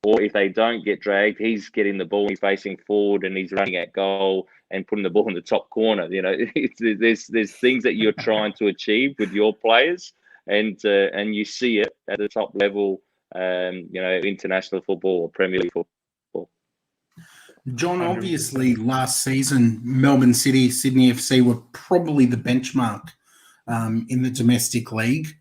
or if they don't get dragged, he's getting the ball, he's facing forward, and he's running at goal and putting the ball in the top corner. There's things that you're trying to achieve with your players, and you see it at the top level, international football or Premier League football. John, obviously last season, Melbourne City, Sydney FC were probably the benchmark in the domestic league.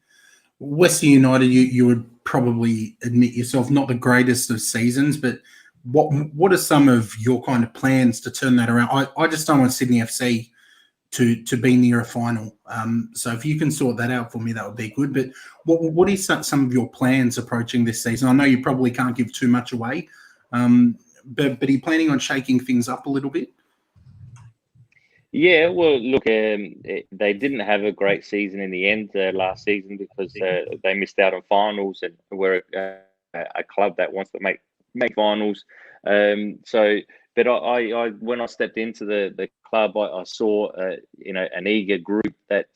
Western United, you would probably admit yourself, not the greatest of seasons, but what are some of your kind of plans to turn that around? I just don't want Sydney FC to be near a final. So if you can sort that out for me, that would be good. But what is some of your plans approaching this season? I know you probably can't give too much away, but are you planning on shaking things up a little bit? Yeah, well, look, they didn't have a great season in the end last season because they missed out on finals, and we're a club that wants to make finals. But I when I stepped into the club, I saw an eager group that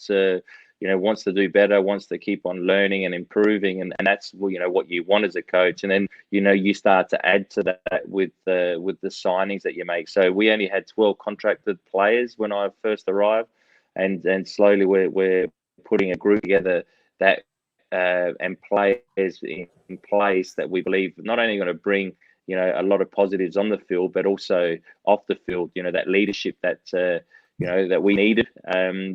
wants to do better, wants to keep on learning and improving, and that's what you want as a coach. And then you start to add to that with the signings that you make. So we only had 12 contracted players when I first arrived, and slowly we're putting a group together that and players in place that we believe not only going to bring a lot of positives on the field, but also off the field. That leadership that that we needed,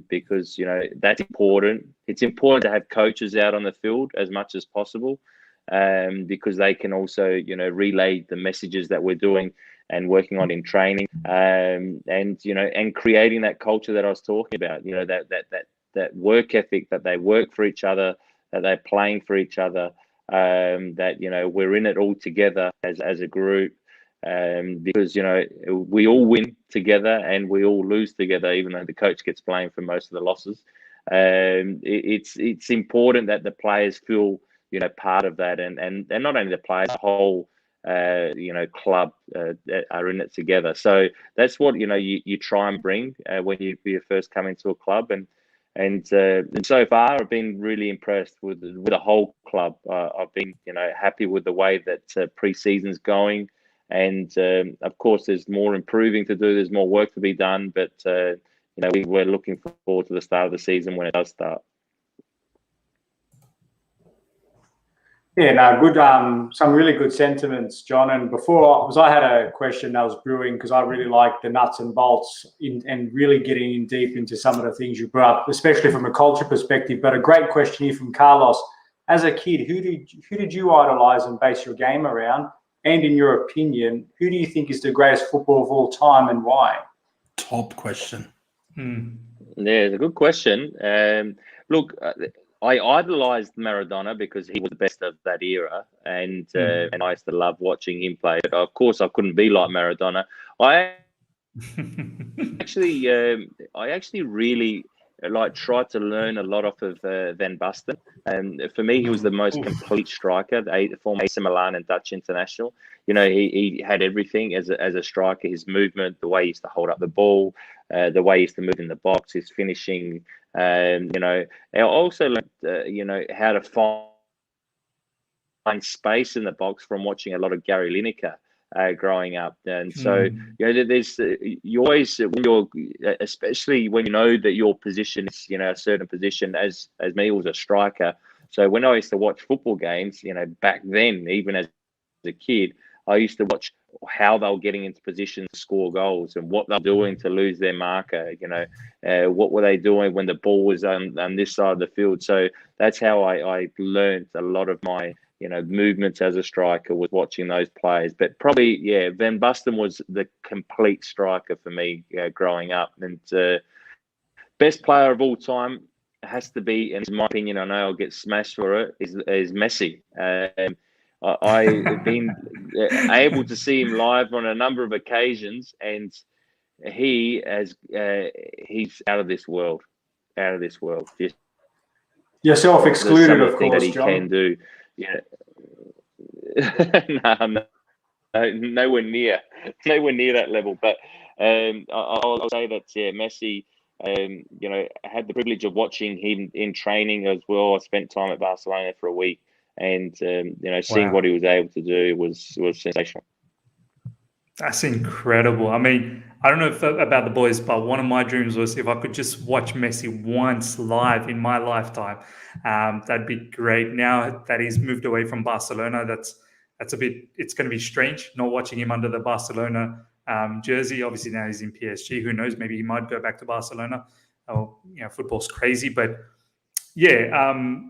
because that's important. It's important to have coaches out on the field as much as possible, because they can also relay the messages that we're doing and working on in training, and creating that culture that I was talking about. That work ethic, that they work for each other, that they're playing for each other, that we're in it all together as a group, because we all win together and we all lose together, even though the coach gets blamed for most of the losses. It's important that the players feel part of that, and not only the players, the whole club are in it together. So that's what you try and bring when you first come into a club, and so far I've been really impressed with the whole club. I've been happy with the way that pre-season's going, and of course there's more improving to do, there's more work to be done, but we're looking forward to the start of the season when it does start. Yeah, no, good. Some really good sentiments, John. And before, I had a question that was brewing, because I really like the nuts and bolts and really getting in deep into some of the things you brought up, especially from a culture perspective. But a great question here from Carlos. As a kid, who did you idolize and base your game around? And in your opinion, who do you think is the greatest footballer of all time, and why? Top question. Yeah, it's a good question. Look, I idolized Maradona because he was the best of that era, and I used to love watching him play. But of course, I couldn't be like Maradona. I actually really tried to learn a lot off of Van Basten. And for me, he was the most complete striker, the former AC Milan and Dutch international. He had everything as a striker: his movement, the way he used to hold up the ball, the way he used to move in the box, his finishing. And I also learned how to find space in the box from watching a lot of Gary Lineker growing up. And so there's you always, when you're, especially when you know that your position is a certain position, as me was a striker. So when I used to watch football games, back then, even as a kid, I used to watch how they were getting into position to score goals, and what they're doing to lose their marker. What were they doing when the ball was on this side of the field? So that's how I learned a lot of my movements as a striker, was watching those players. But probably, Van Basten was the complete striker for me growing up. And best player of all time has to be, and in my opinion, I know I'll get smashed for it, is Messi. I've been able to see him live on a number of occasions, and he's out of this world. Just yourself excluded, of course, that he John. can do. No, nowhere near that level. But I'll say that Messi. I had the privilege of watching him in training as well. I spent time at Barcelona for a week, and seeing what he was able to do was sensational. That's incredible. I mean, I don't know about the boys, but one of my dreams was if I could just watch Messi once live in my lifetime. That'd be great. Now that he's moved away from Barcelona, that's a bit. It's going to be strange not watching him under the Barcelona jersey. Obviously now he's in PSG. Who knows? Maybe he might go back to Barcelona. Football's crazy, but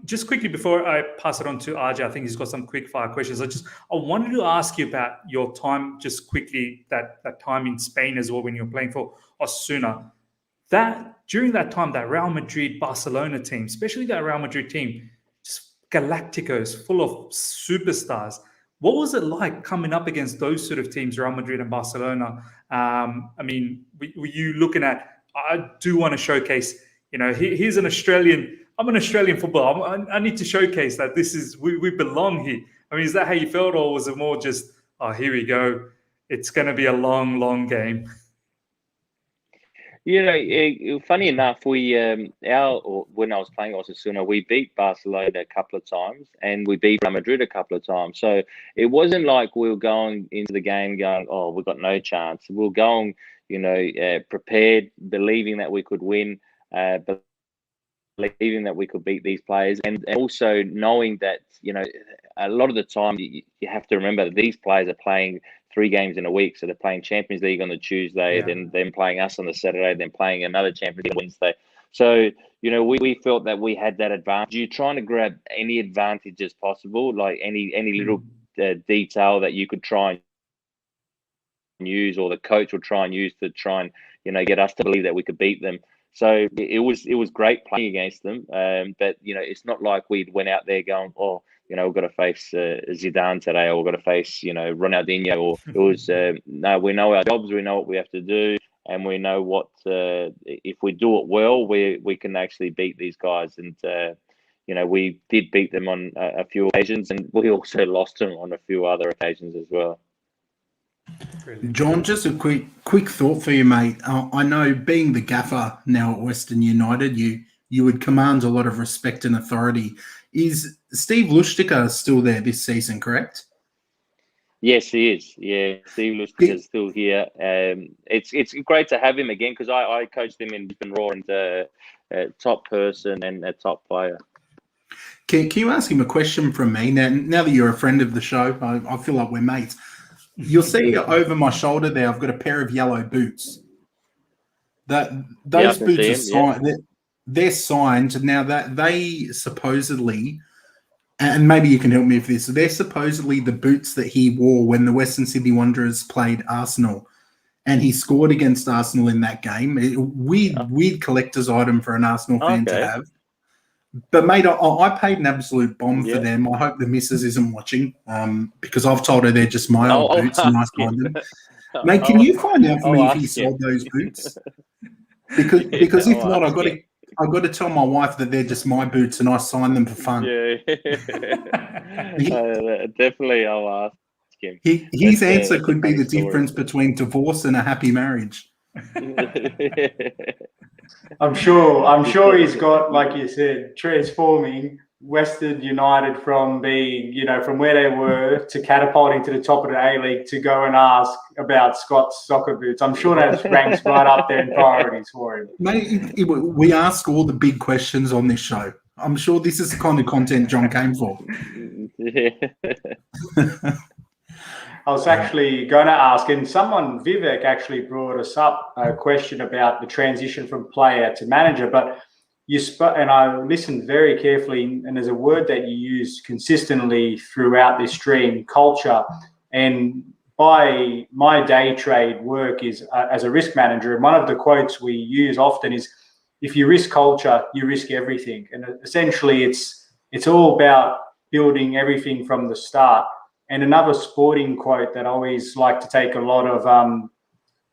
Just quickly before I pass it on to RJ, I think he's got some quick fire questions. I wanted to ask you about your time, just quickly, that time in Spain as well when you were playing for Osasuna. During that time, that Real Madrid Barcelona team, especially that Real Madrid team, just Galacticos, full of superstars. What was it like coming up against those sort of teams, Real Madrid and Barcelona? Were you looking at, I do want to showcase, here's an Australian, I'm an Australian footballer. I need to showcase that we belong here. I mean, is that how you felt, or was it more just, oh, here we go, it's going to be a long, long game? Funny enough, when I was playing Osasuna, we beat Barcelona a couple of times and we beat Real Madrid a couple of times. So it wasn't like we were going into the game going, oh, we've got no chance. We were going, prepared, believing that we could win, believing that we could beat these players, and also knowing that, a lot of the time you have to remember that these players are playing 3 games in a week. So they're playing Champions League on the Tuesday, then playing us on the Saturday, then playing another Champions League on Wednesday. So, we felt that we had that advantage. You're trying to grab any advantage as possible, like any little detail that you could try and use, or the coach would try and use to try and, get us to believe that we could beat them. So it was great playing against them. But, it's not like we went out there going, oh, we've got to face Zidane today, or we've got to face, Ronaldinho. Or it was, no, we know our jobs, we know what we have to do, and we know what, if we do it well, we can actually beat these guys. And, we did beat them on a few occasions, and we also lost them on a few other occasions as well. John, just a quick thought for you, mate. I know, being the gaffer now at Western United, you would command a lot of respect and authority. Is Steve Lustica still there this season, correct? Yes, he is. Yeah, Steve Lustica is still here. It's great to have him again, because I coached him in Raw, and a top person and a top player. Can you ask him a question from me? Now that you're a friend of the show, I feel like we're mates. You'll see over my shoulder there, I've got a pair of yellow boots. Those boots are signed. Yeah. They're signed now. That they supposedly, and maybe you can help me with this, they're supposedly the boots that he wore when the Western Sydney Wanderers played Arsenal, and he scored against Arsenal in that game. Weird collector's item for an Arsenal fan to have. But, mate, I paid an absolute bomb for them. I hope the missus isn't watching, because I've told her they're just my old boots and I signed them. Mate, can you find out for me if he sold those boots? Because if not, I've got to tell my wife that they're just my boots and I signed them for fun. Yeah, definitely. I'll ask him. His answer could be the difference between divorce and a happy marriage. I'm sure he's got, like you said, transforming Western United from being, from where they were to catapulting to the top of the A-League to go and ask about Scott's soccer boots. I'm sure that ranks right up there in priorities for him. Mate, we ask all the big questions on this show. I'm sure this is the kind of content John came for. I was actually going to ask, and Vivek actually brought us up a question about the transition from player to manager, but you spoke, and I listened very carefully, and there's a word that you use consistently throughout this stream, culture. And by my day trade work is as a risk manager, and one of the quotes we use often is, if you risk culture, you risk everything. And essentially it's all about building everything from the start. And another sporting quote that I always like to take a lot of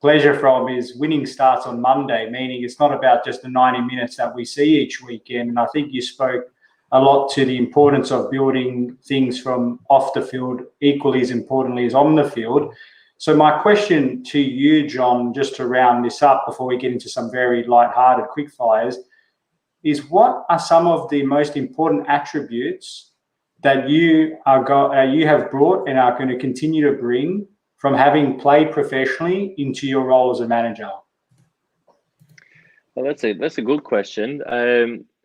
pleasure from is, winning starts on Monday, meaning it's not about just the 90 minutes that we see each weekend. And I think you spoke a lot to the importance of building things from off the field, equally as importantly as on the field. So my question to you, John, just to round this up before we get into some very lighthearted quick fires, is what are some of the most important attributes that you have brought and are going to continue to bring from having played professionally into your role as a manager? Well, that's a good question.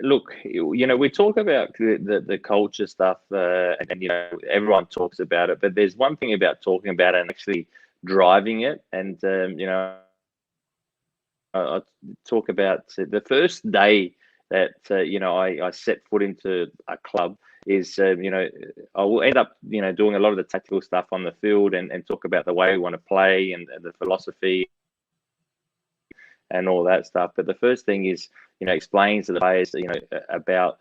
Look, we talk about the culture stuff, and everyone talks about it. But there's one thing about talking about it and actually driving it. And I talk about the first day that I set foot into a club is I will end up doing a lot of the tactical stuff on the field and talk about the way we want to play and the philosophy and all that stuff. But the first thing is explain to the players about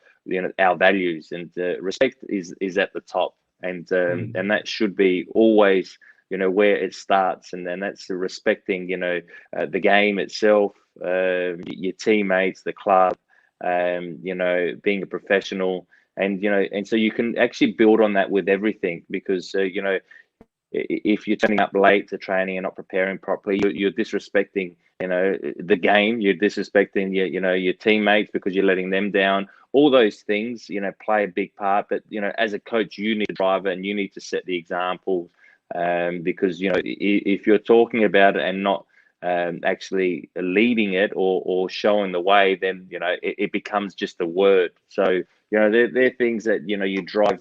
our values, and respect is at the top, and that should be always where it starts, and then that's the respecting the game itself, your teammates, the club, being a professional, and so you can actually build on that with everything, because if you're turning up late to training and not preparing properly, you're disrespecting the game, you're disrespecting your teammates because you're letting them down. All those things play a big part, but as a coach you need to drive it, and you need to set the example, because if you're talking about it and not actually leading it or showing the way, then it becomes just a word. So they're things that you drive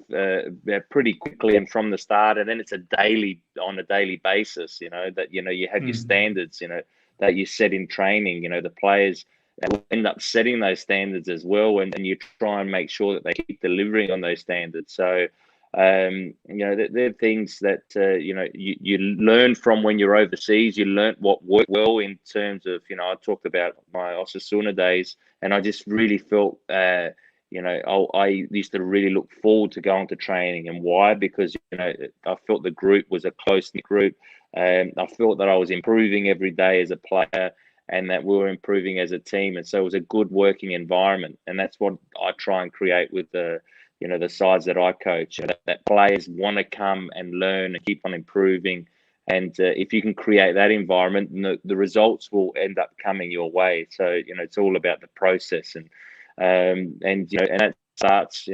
pretty quickly and from the start, and then it's on a daily basis. That you have your standards that you set in training. The players will end up setting those standards as well, and you try and make sure that they keep delivering on those standards. So they're things that you learn from when you're overseas. You learn what worked well in terms of I talked about my Osasuna days, and I just really felt I used to really look forward to going to training. And why? Because I felt the group was a close-knit group, and I felt that I was improving every day as a player, and that we were improving as a team. And so it was a good working environment, and that's what I try and create with the sides that I coach, that players want to come and learn and keep on improving. And if you can create that environment, the results will end up coming your way. So, it's all about the process, and that starts,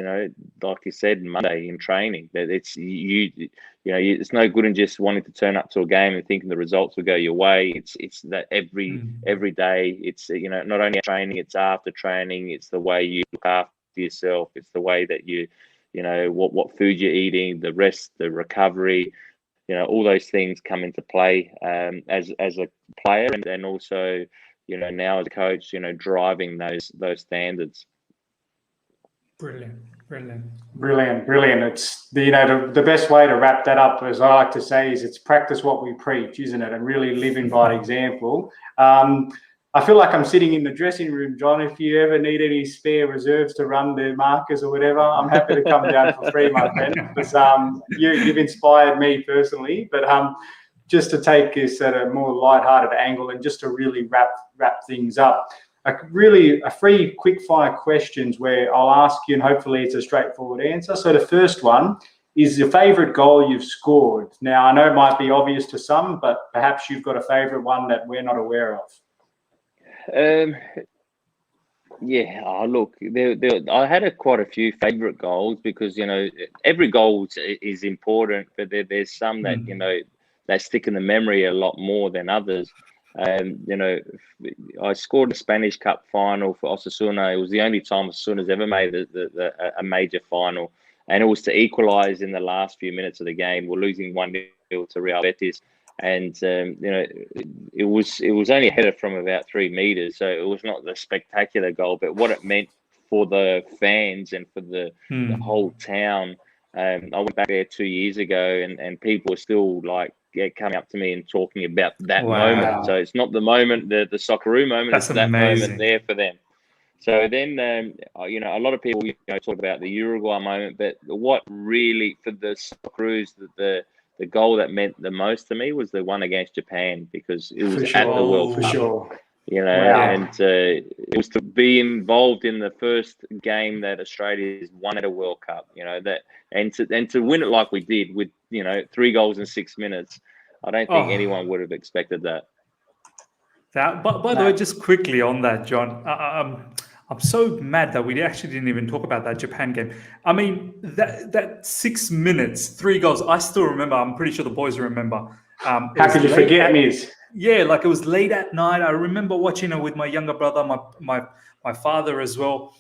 like you said, Monday in training. That it's it's no good in just wanting to turn up to a game and thinking the results will go your way. It's that every day. It's not only training, it's after training. It's the way you look after yourself. It's the way that you what food you're eating, the rest, the recovery. All those things come into play as a player, and also now as a coach, driving those standards. Brilliant. It's the best way to wrap that up, as I like to say, is it's practice what we preach, isn't it? And really living by example. I feel like I'm sitting in the dressing room, John. If you ever need any spare reserves to run the markers or whatever, I'm happy to come down for free, my friend. Because you've inspired me personally. But just to take this at a more lighthearted angle, and just to really wrap things up, a free quick fire questions where I'll ask you, and hopefully it's a straightforward answer. So the first one is your favourite goal you've scored. Now I know it might be obvious to some, but perhaps you've got a favourite one that we're not aware of. Look, I had quite a few favourite goals, because every goal is important, but there's some that they stick in the memory a lot more than others. I scored a Spanish Cup final for Osasuna. It was the only time Osasuna's ever made a major final, and it was to equalise in the last few minutes of the game. We're losing 1-0 to Real Betis. And it was only a header from about 3 meters, so it was not the spectacular goal. But what it meant for the fans and for the whole town, I went back there 2 years ago, and people were still coming up to me and talking about that moment. So it's not the moment, the Socceroo moment. It's that moment there for them. So then, a lot of people talk about the Uruguay moment, but what really for the Socceroos, the goal that meant the most to me was the one against Japan, because it was at the World Cup. And it was to be involved in the first game that Australia has won at a World Cup. And to win it like we did with 3 goals in 6 minutes. I don't think anyone would have expected that. By the way, just quickly on that, John. I'm so mad that we actually didn't even talk about that Japan game. I mean, that 6 minutes, 3 goals. I still remember. I'm pretty sure the boys remember. Happy to forget me. Yeah, it was late at night. I remember watching it with my younger brother, my father as well,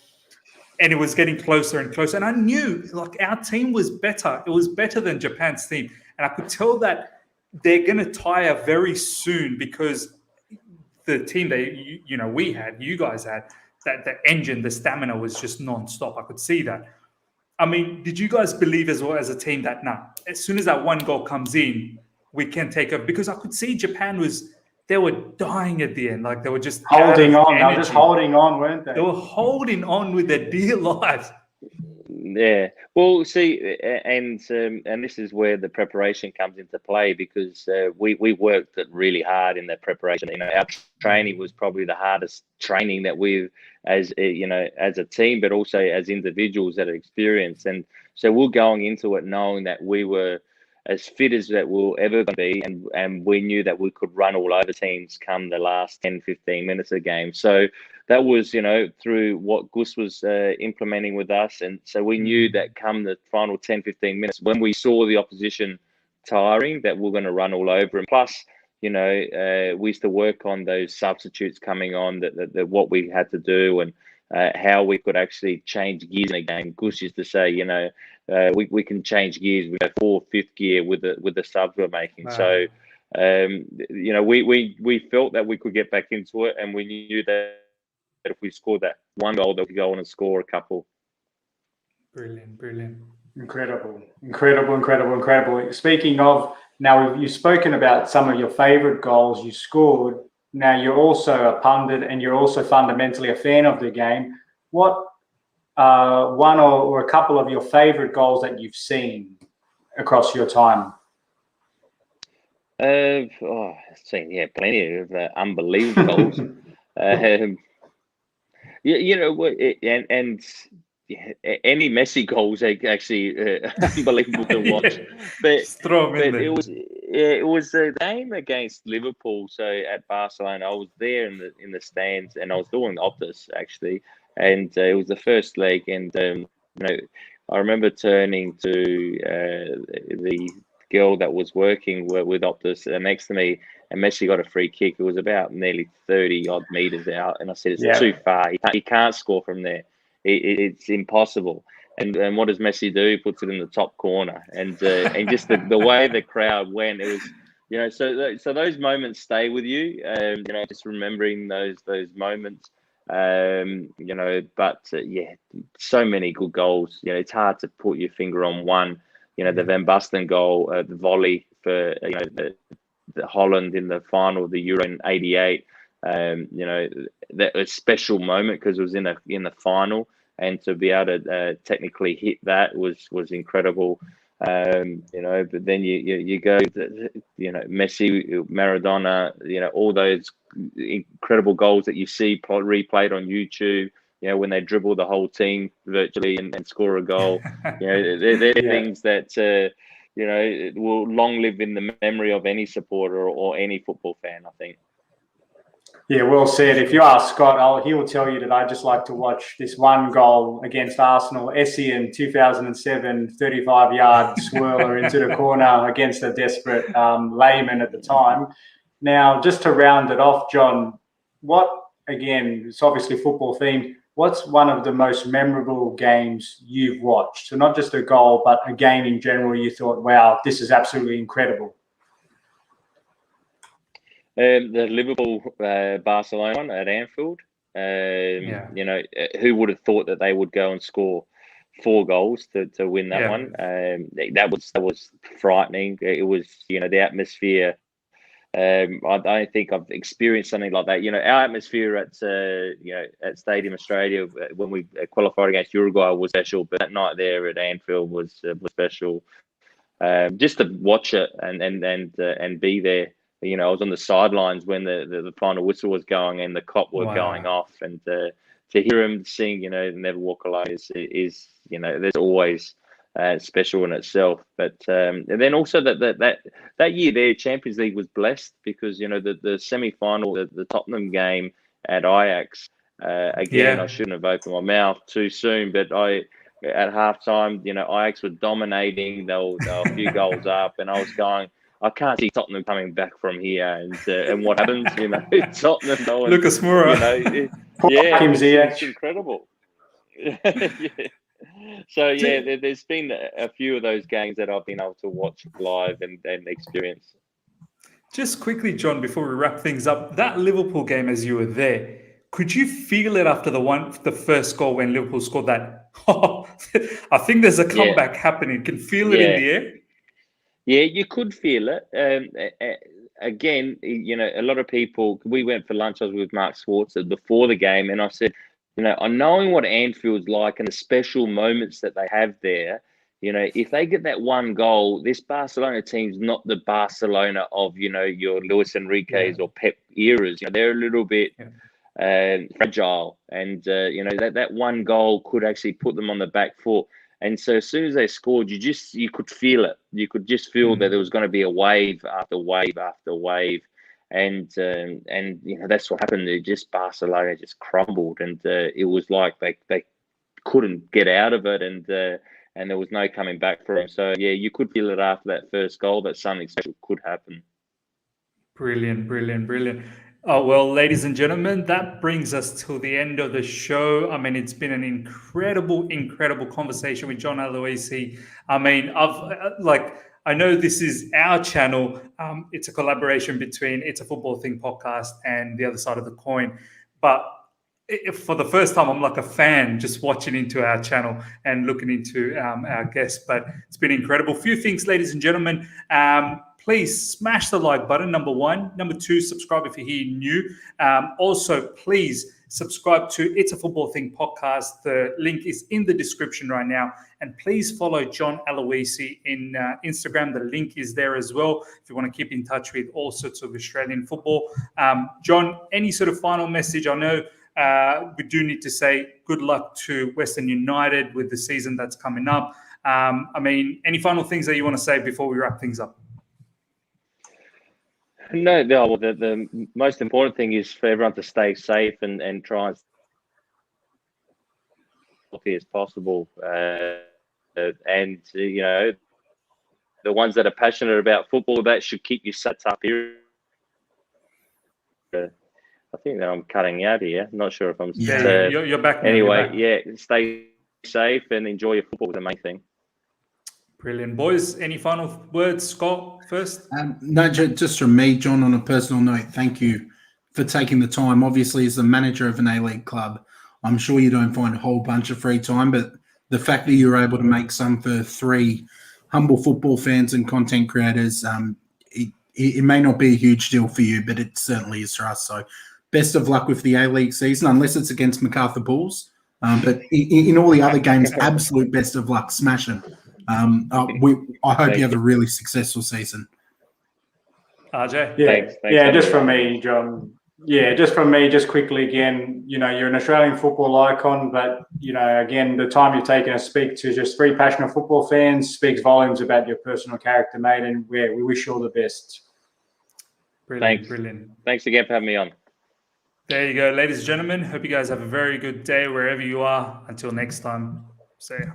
and it was getting closer and closer. And I knew our team was better. It was better than Japan's team, and I could tell that they're going to tire very soon, because the team you guys had. that the engine, the stamina was just non-stop. I could see that. I mean, did you guys believe as well as a team that as soon as that one goal comes in, we can take over? Because I could see Japan they were dying at the end. Like they were just holding on. They were just holding on, weren't they? They were holding on with their dear lives. Yeah. Well, see, and this is where the preparation comes into play, because we worked it really hard in that preparation. You know, our training was probably the hardest training that we've, as a team, but also as individuals that are experienced. And so we're going into it knowing that we were as fit as that we'll ever be, and we knew that we could run all over teams come the last 10, 15 minutes of the game. So that was, through what Gus was implementing with us. And so we knew that come the final 10, 15 minutes, when we saw the opposition tiring, that we're going to run all over. And plus, we used to work on those substitutes coming on, that what we had to do, and how we could actually change gears in a game. Gus used to say, we can change gears. We go 4th, 5th gear with the subs we're making. Wow. So, we felt that we could get back into it, and we knew that if we scored that one goal, that we could go on and score a couple. Brilliant. Incredible. Speaking of, now you've spoken about some of your favorite goals you scored. Now you're also a pundit, and you're also fundamentally a fan of the game. What one or a couple of your favorite goals that you've seen across your time? I've seen plenty of unbelievable goals. Any Messi goals are actually unbelievable to watch. But it was a game against Liverpool. So at Barcelona, I was there in the stands, and I was doing Optus actually, and it was the first leg. And I remember turning to the girl that was working with Optus next to me, and Messi got a free kick. It was about nearly 30 odd meters out, and I said, it's too far. He can't score from there. It's impossible. And what does Messi do? He puts it in the top corner, and just the way the crowd went, it was, so those moments stay with you. Just remembering those moments. So many good goals. It's hard to put your finger on one. The Van Basten goal, the volley for the Holland in the final of the Euro in '88. That was a special moment because it was in the final, and to be able to technically hit that was incredible. But then you go, Messi, Maradona, all those incredible goals that you see replayed on YouTube. When they dribble the whole team virtually and score a goal. They're things that will long live in the memory of any supporter or any football fan, I think. Yeah, well said. If you ask Scott, he will tell you that I just like to watch this one goal against Arsenal, Essien 2007, 35-yard swirler into the corner against a desperate layman at the time. Now, just to round it off, John, again, it's obviously football themed. What's one of the most memorable games you've watched? So not just a goal, but a game in general you thought, wow, this is absolutely incredible. The Liverpool Barcelona one at Anfield. Who would have thought that they would go and score 4 goals to win that one? That was frightening. It was the atmosphere. I don't think I've experienced something like that. Our atmosphere at Stadium Australia when we qualified against Uruguay was special, but that night there at Anfield was special. Just to watch it and be there. I was on the sidelines when the final whistle was going and the cop were going off, and to hear him sing, "Never Walk Alone" is there's always special in itself. But and then also that year their Champions League was blessed because the semi-final, the Tottenham game at Ajax. I shouldn't have opened my mouth too soon, but at halftime, Ajax were dominating. They were a few goals up, and I was going, I can't see Tottenham coming back from here. And what happens, Tottenham going, Lucas Moura. It's incredible. So there's been a few of those games that I've been able to watch live and experience. Just quickly, John, before we wrap things up, that Liverpool game, as you were there, Could you feel it after the first goal when Liverpool scored that? Oh, I think there's a comeback happening. Can feel it in the air. Yeah, you could feel it. Again, a lot of people. We went for lunch. I was with Mark Schwarzer before the game, and I said, knowing what Anfield's like and the special moments that they have there, if they get that one goal, this Barcelona team's not the Barcelona of your Luis Enrique's or Pep eras. They're a little bit fragile, and that one goal could actually put them on the back foot. And so as soon as they scored, you could feel it. You could just feel that there was going to be a wave after wave after wave, and that's what happened. Barcelona just crumbled, and it was like they couldn't get out of it, and there was no coming back for them. So yeah, you could feel it after that first goal that something special could happen. Brilliant. Oh, well, ladies and gentlemen, that brings us to the end of the show. I mean, it's been an incredible conversation with John Aloisi. I mean, I know this is our channel. It's a collaboration between It's a Football Thing podcast and The Other Side of the Coin. But for the first time, I'm like a fan just watching into our channel and looking into our guests. But it's been incredible. Few things, ladies and gentlemen. Please smash the like button, number one. Number two, subscribe if you're here new. Also, please subscribe to It's a Football Thing podcast. The link is in the description right now. And please follow John Aloisi in Instagram. The link is there as well if you want to keep in touch with all sorts of Australian football. John, any sort of final message? I know we do need to say good luck to Western United with the season that's coming up. I mean, any final things that you want to say before we wrap things up? No, the most important thing is for everyone to stay safe and try and stay as possible. And the ones that are passionate about football, that should keep you set up here. I think that I'm cutting out here. Not sure if I'm. You're back now. Anyway, stay safe and enjoy your football. The main thing. Brilliant. Boys, any final words? Scott, first? No, just from me, John, on a personal note, thank you for taking the time. Obviously, as the manager of an A-League club, I'm sure you don't find a whole bunch of free time, but the fact that you're able to make some for 3 humble football fans and content creators, it may not be a huge deal for you, but it certainly is for us. So best of luck with the A-League season, unless it's against MacArthur Bulls. But in all the other games, absolute best of luck. Smash them. I hope you have a really successful season. RJ? Thanks. Just from me, John. Yeah, just from me, just quickly again, you're an Australian football icon, but, again, the time you've taken to speak to just 3 passionate football fans speaks volumes about your personal character, mate, and we wish you all the best. Brilliant. Thanks again for having me on. There you go, ladies and gentlemen. Hope you guys have a very good day wherever you are. Until next time, see ya.